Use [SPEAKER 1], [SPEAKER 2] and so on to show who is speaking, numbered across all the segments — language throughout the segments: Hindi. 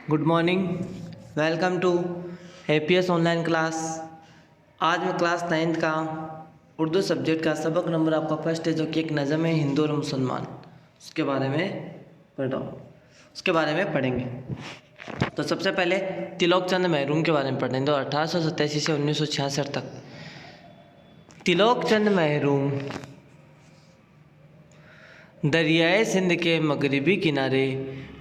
[SPEAKER 1] Good morning. Welcome to APS online class. आज मैं क्लास 9th का उर्दू सब्जेक्ट का सबक नंबर आपका फर्स्ट है, जो कि एक नज़म है हिंदू और मुसलमान। उसके बारे में पढ़ रहा हूँ, उसके बारे में पढ़ेंगे। तो सबसे पहले तिलोक चंद महरूम के बारे में पढ़ेंगे। तो 1887 से 1966 तक तिलोक चंद महरूम दरियाए सिंध के मगरबी किनारे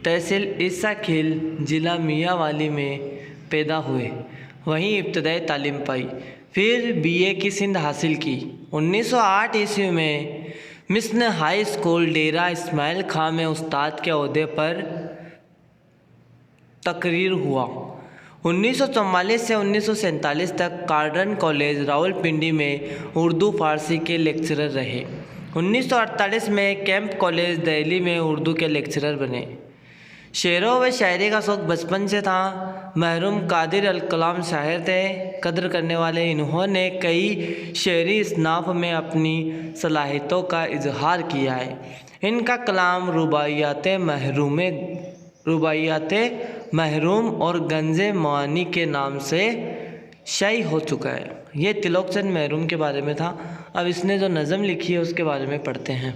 [SPEAKER 1] तहसील ईसा खेल ज़िला मियांवाली में पैदा हुए। वहीं इब्तदाई तालीम पाई, फिर बीए की सिंध हासिल की। 1908 ईस्वी में मिशन हाई स्कूल डेरा इस्माइल खां में उस्ताद के ओहदे पर तकरीर हुआ। 1944 से 1947 तक कार्डन कॉलेज रावलपिंडी में उर्दू फारसी के लेक्चरर रहे। 1948 में कैंप कॉलेज दिल्ली में उर्दू के लेक्चरर बने। शेरों व शायरी का शौक़ बचपन से था। महरूम कादिर अल कलाम शायर थे, कदर करने वाले। इन्होंने कई शेरी इसनाफ में अपनी सलाहियतों का इजहार किया है। इनका कलाम रुबाइयात महरूम और गंजे मवानी के नाम से शाई हो चुका है। ये तिलोक चंद महरूम के बारे में था। अब इसने जो नज़म लिखी है उसके बारे में पढ़ते हैं।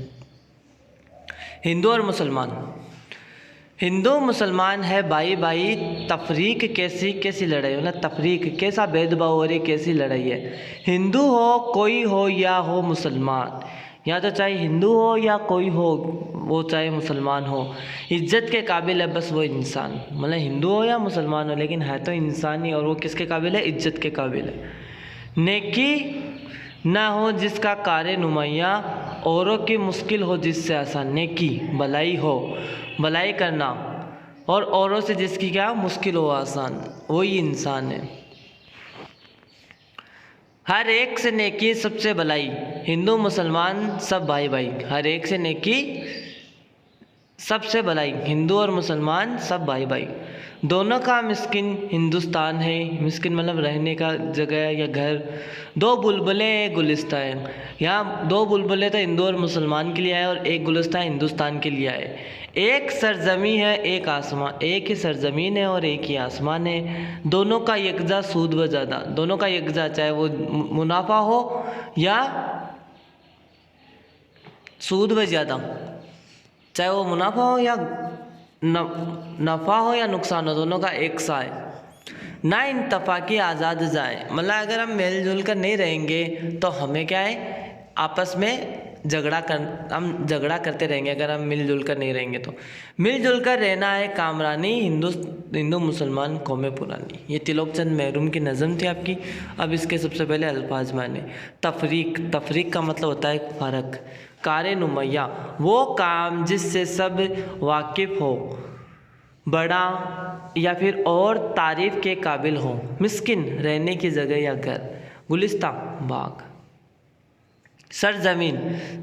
[SPEAKER 1] हिंदू और मुसलमान। हिंदू मुसलमान है भाई भाई, तफरीक कैसी लड़ाई, मतलब तफरीक कैसा भेदभाव और ये कैसी लड़ाई है। हिंदू हो कोई हो या हो मुसलमान, या तो चाहे हिंदू हो या कोई हो, वो चाहे मुसलमान हो, इज्जत के काबिल है बस वो इंसान। मतलब हिंदू हो या मुसलमान हो, लेकिन है तो इंसान ही, और वो किसके काबिल है? इज्जत के काबिल है। नेकी ना हो जिसका कारे नुमाया, औरों की मुश्किल हो जिससे आसान। नेकी भलाई हो, भलाई करना, और औरों से जिसकी क्या मुश्किल हो आसान, वही इंसान है। हर एक से नेकी सबसे भलाई, हिंदू मुसलमान सब भाई भाई। हर एक से नेकी सबसे भलाई, हिंदू और मुसलमान सब भाई भाई। दोनों का मिस्किन हिंदुस्तान है। मिस्किन मतलब रहने का जगह या घर। दो बुलबुलें एक गुलिस्ता है। यहाँ दो बुलबुलें तो हिंदू और मुसलमान के लिए आए, और एक गुलिस्ता हिंदुस्तान के लिए आए। एक सरजमी है एक आसमां, एक ही सरजमीन है और एक ही आसमान है। दोनों का यकजा सूद व ज़्यादा, दोनों का यकजा, चाहे वो मुनाफा हो या सूद व ज़्यादा, चाहे वो मुनाफा हो या नफ़ा हो या नुकसान हो, दोनों का एक सा है। ना इंतफाकी आज़ाद जाए, मतलब अगर हम मिलजुल कर नहीं रहेंगे तो हमें क्या है, आपस में हम झगड़ा करते रहेंगे। अगर हम मिलजुल कर नहीं रहेंगे तो मिलजुल कर रहना है कामरानी, हिंदू मुसलमान कौमें पुरानी। ये तिलोक चंद महरूम की नज़म थी आपकी। अब इसके सबसे पहले अल्फाज माने। तफरीक का मतलब होता है फ़र्क। कारे नुमैया वो काम जिससे सब वाकिफ़ हो, बड़ा या फिर और तारीफ़ के काबिल हो। मिस्किन रहने की जगह या घर। गुलिस्ता बाग। सरजमीन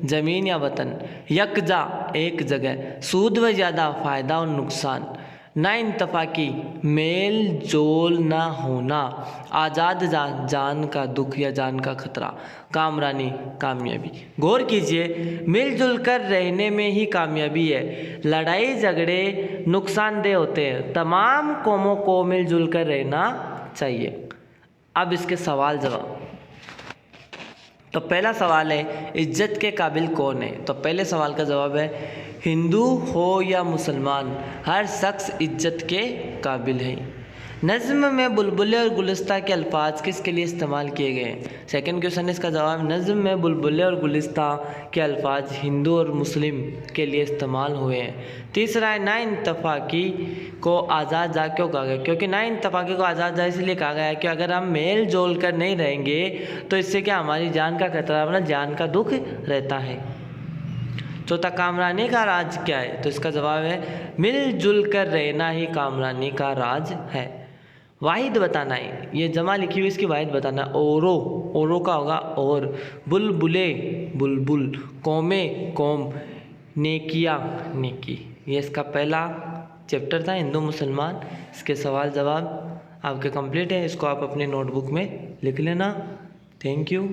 [SPEAKER 1] ज़मीन या वतन। यकजा एक जगह। सूद व ज़्यादा फ़ायदा और नुकसान। ना इंतफाकी मेल जोल ना होना। आज़ाद जान का दुख या जान का खतरा। कामरानी कामयाबी। गौर कीजिए, मिलजुल कर रहने में ही कामयाबी है। लड़ाई झगड़े नुकसानदेह होते हैं। तमाम कौमों को मिलजुल कर रहना चाहिए। अब इसके सवाल जवाब। तो पहला सवाल है, इज्जत के काबिल कौन है? तो पहले सवाल का जवाब है, हिंदू हो या मुसलमान, हर शख्स इज्जत के काबिल है। नज़्म में बुलबुले और गुलिस्ता के अल्फाज किसके लिए इस्तेमाल किए गए हैं? सेकंड क्वेश्चन है इसका जवाब, नज़्म में बुलबुले और गुलिस्ता के अल्फाज हिंदू और मुस्लिम के लिए इस्तेमाल हुए हैं। तीसरा है, ना इंतफाकी को आज़ाद जा क्यों कहा गया? क्योंकि ना इंतफाकी को आज़ाद जा इसलिए कहा गया है कि अगर हम मेल जोल कर नहीं रहेंगे तो इससे क्या हमारी जान का खतरा, अपना जान का दुख रहता है। चौथा, कामरानी का राज क्या है? तो इसका जवाब है, मिलजुल कर रहना ही कामरानी का राज है। वाहिद बताना है, ये जमा लिखी हुई, इसकी वाहिद बताना। औरों का होगा और। बुलबुले बुलबुल। कौमें कौम। नेकिया नेकी। ये इसका पहला चैप्टर था हिंदू मुसलमान। इसके सवाल जवाब आपके कंप्लीट है। इसको आप अपने नोटबुक में लिख लेना। Thank you.